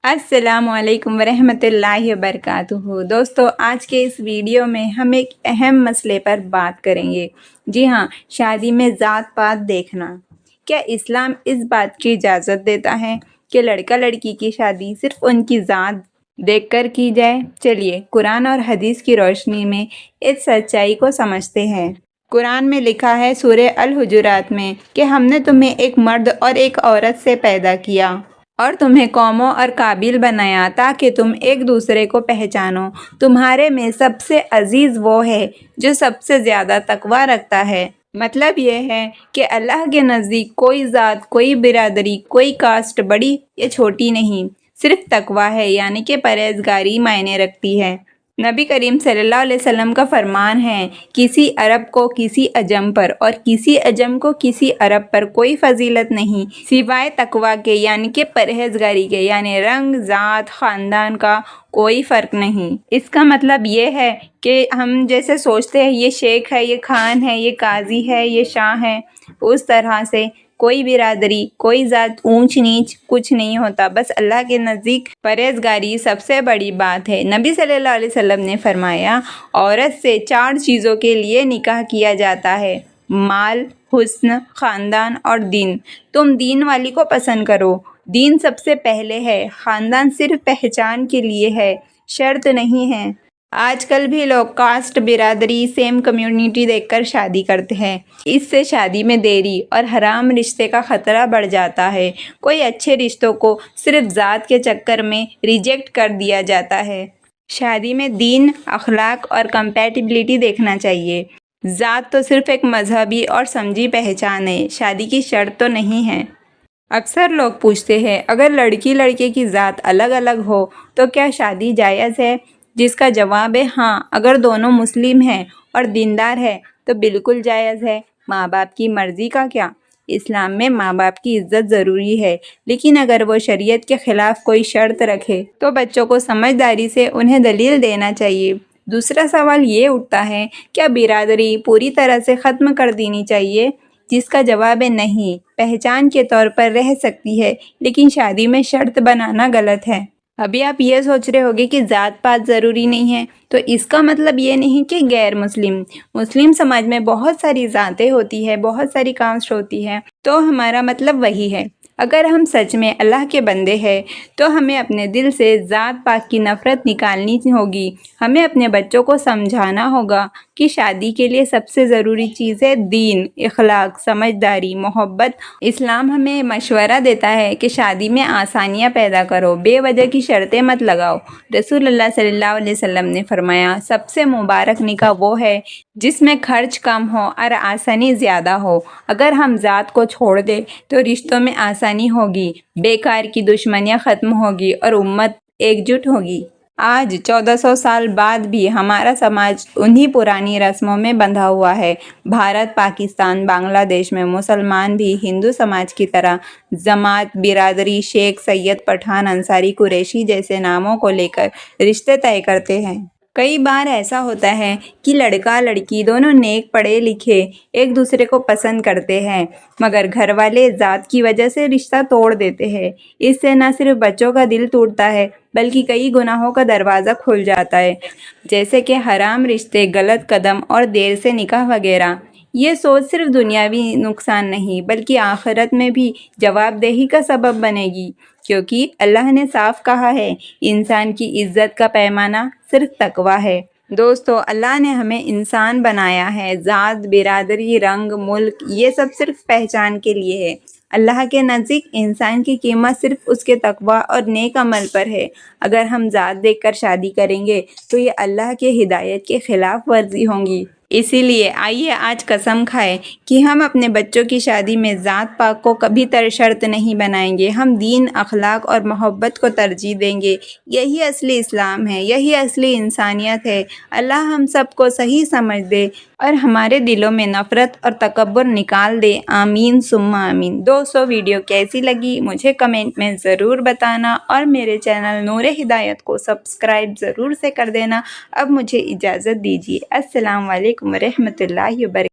अस्सलाम वालेकुम वरहमतुल्लाहि वबरकातुहू। दोस्तों, आज के इस वीडियो में हम एक अहम मसले पर बात करेंगे। जी हाँ, शादी में ज़ात पात देखना। क्या इस्लाम इस बात की इजाज़त देता है कि लड़का लड़की की शादी सिर्फ उनकी ज़ात देखकर की जाए? चलिए कुरान और हदीस की रोशनी में इस सच्चाई को समझते हैं। कुरान में लिखा है सूरह अल हुजुरात में कि हमने तुम्हें एक मर्द और एक औरत से पैदा किया और तुम्हें कौमों और काबिल बनाया ताकि तुम एक दूसरे को पहचानो। तुम्हारे में सबसे अजीज़ वो है जो सबसे ज़्यादा तकवा रखता है। मतलब यह है कि अल्लाह के नज़दीक कोई ज़ात, कोई बिरादरी, कोई कास्ट बड़ी या छोटी नहीं, सिर्फ तकवा है, यानी कि परहेज़गारी मायने रखती है। नबी करीम सल्लल्लाहु अलैहि वसल्लम का फरमान है, किसी अरब को किसी अजम पर और किसी अजम को किसी अरब पर कोई फजीलत नहीं सिवाय तकवा के, यानी कि परहेजगारी के, यानी रंग, ज़ात, ख़ानदान का कोई फ़र्क नहीं। इसका मतलब ये है कि हम जैसे सोचते हैं ये शेख है, ये खान है, ये काजी है, ये शाह है, उस तरह से कोई बिरादरी, कोई ज़ात ऊंच नीच कुछ नहीं होता। बस अल्लाह के नज़दीक परहेज़गारी सबसे बड़ी बात है। नबी सल्लल्लाहु अलैहि वसल्लम ने फरमाया, औरत से 4 चीज़ों के लिए निकाह किया जाता है: माल, हुस्न, ख़ानदान और दीन। तुम दीन वाली को पसंद करो। दीन सबसे पहले है, ख़ानदान सिर्फ पहचान के लिए है, शर्त नहीं है। आजकल भी लोग कास्ट, बिरादरी, सेम कम्युनिटी देखकर शादी करते हैं। इससे शादी में देरी और हराम रिश्ते का ख़तरा बढ़ जाता है। कोई अच्छे रिश्तों को सिर्फ ज़ात के चक्कर में रिजेक्ट कर दिया जाता है। शादी में दीन, अखलाक और कंपैटिबिलिटी देखना चाहिए। ज़ात तो सिर्फ एक मजहबी और समझी पहचान है, शादी की शर्त तो नहीं है। अक्सर लोग पूछते हैं, अगर लड़की लड़के की ज़ात अलग अलग हो तो क्या शादी जायज़ है? जिसका जवाब है हाँ, अगर दोनों मुस्लिम हैं और दीनदार है तो बिल्कुल जायज़ है। माँ बाप की मर्ज़ी का क्या? इस्लाम में माँ बाप की इज़्ज़त ज़रूरी है, लेकिन अगर वो शरीयत के ख़िलाफ़ कोई शर्त रखे तो बच्चों को समझदारी से उन्हें दलील देना चाहिए। दूसरा सवाल ये उठता है, क्या बिरादरी पूरी तरह से ख़त्म कर देनी चाहिए? जिसका जवाब है नहीं, पहचान के तौर पर रह सकती है, लेकिन शादी में शर्त बनाना गलत है। अभी आप ये सोच रहे होगे कि ज़ात पात ज़रूरी नहीं है, तो इसका मतलब ये नहीं कि गैर मुस्लिम समाज में बहुत सारी ज़ातें होती है, बहुत सारी कास्ट होती है, तो हमारा मतलब वही है। अगर हम सच में अल्लाह के बंदे हैं तो हमें अपने दिल से ज़ात पात की नफ़रत निकालनी होगी। हमें अपने बच्चों को समझाना होगा कि शादी के लिए सबसे ज़रूरी चीज़ है दीन, इखलाक, समझदारी, मोहब्बत। इस्लाम हमें मशवरा देता है कि शादी में आसानियाँ पैदा करो, बेवजह की शर्तें मत लगाओ। रसूलुल्लाह सल्लल्लाहु अलैहि वसल्लम ने फरमाया, सबसे मुबारक निकाह वो है जिसमें खर्च कम हो और आसानी ज़्यादा हो। अगर हम ज़ात को छोड़ दें तो रिश्तों में आसानी होगी, बेकार की दुश्मनियाँ ख़त्म होगी और उम्मत एकजुट होगी। आज 1400 साल बाद भी हमारा समाज उन्हीं पुरानी रस्मों में बंधा हुआ है। भारत, पाकिस्तान, बांग्लादेश में मुसलमान भी हिंदू समाज की तरह जमात, बिरादरी, शेख, सैयद, पठान, अंसारी, कुरैशी जैसे नामों को लेकर रिश्ते तय करते हैं। कई बार ऐसा होता है कि लड़का लड़की दोनों नेक, पढ़े लिखे, एक दूसरे को पसंद करते हैं, मगर घर वाले ज़ात की वजह से रिश्ता तोड़ देते हैं। इससे न सिर्फ बच्चों का दिल टूटता है, बल्कि कई गुनाहों का दरवाज़ा खुल जाता है, जैसे कि हराम रिश्ते, गलत कदम और देर से निकाह वगैरह। ये सोच सिर्फ दुनियावी नुकसान नहीं, बल्कि आखिरत में भी जवाबदेही का सबब बनेगी, क्योंकि अल्लाह ने साफ कहा है, इंसान की इज़्ज़त का पैमाना सिर्फ तकवा है। दोस्तों, अल्लाह ने हमें इंसान बनाया है, ज़ात, बिरादरी, रंग, मुल्क ये सब सिर्फ पहचान के लिए है। अल्लाह के नज़दीक इंसान की कीमत सिर्फ उसके तकवा और नेक अमल पर है। अगर हम ज़ात देखकर शादी करेंगे तो ये अल्लाह के हिदायत के ख़िलाफ़ वर्जी होंगी। इसीलिए आइए आज कसम खाएं कि हम अपने बच्चों की शादी में ज़ात पात को कभी शर्त नहीं बनाएंगे। हम दीन, अखलाक और मोहब्बत को तरजीह देंगे। यही असली इस्लाम है, यही असली इंसानियत है। अल्लाह हम सबको सही समझ दे और हमारे दिलों में नफ़रत और तकब्बुर निकाल दे। आमीन सुम्मा आमीन। दोस्तों, वीडियो कैसी लगी मुझे कमेंट में ज़रूर बताना और मेरे चैनल नूर हिदायत को सब्सक्राइब ज़रूर से कर देना। अब मुझे इजाज़त दीजिए। अस्सलाम वालेकुम वरहमतुल्लाहि वबरकातुहू।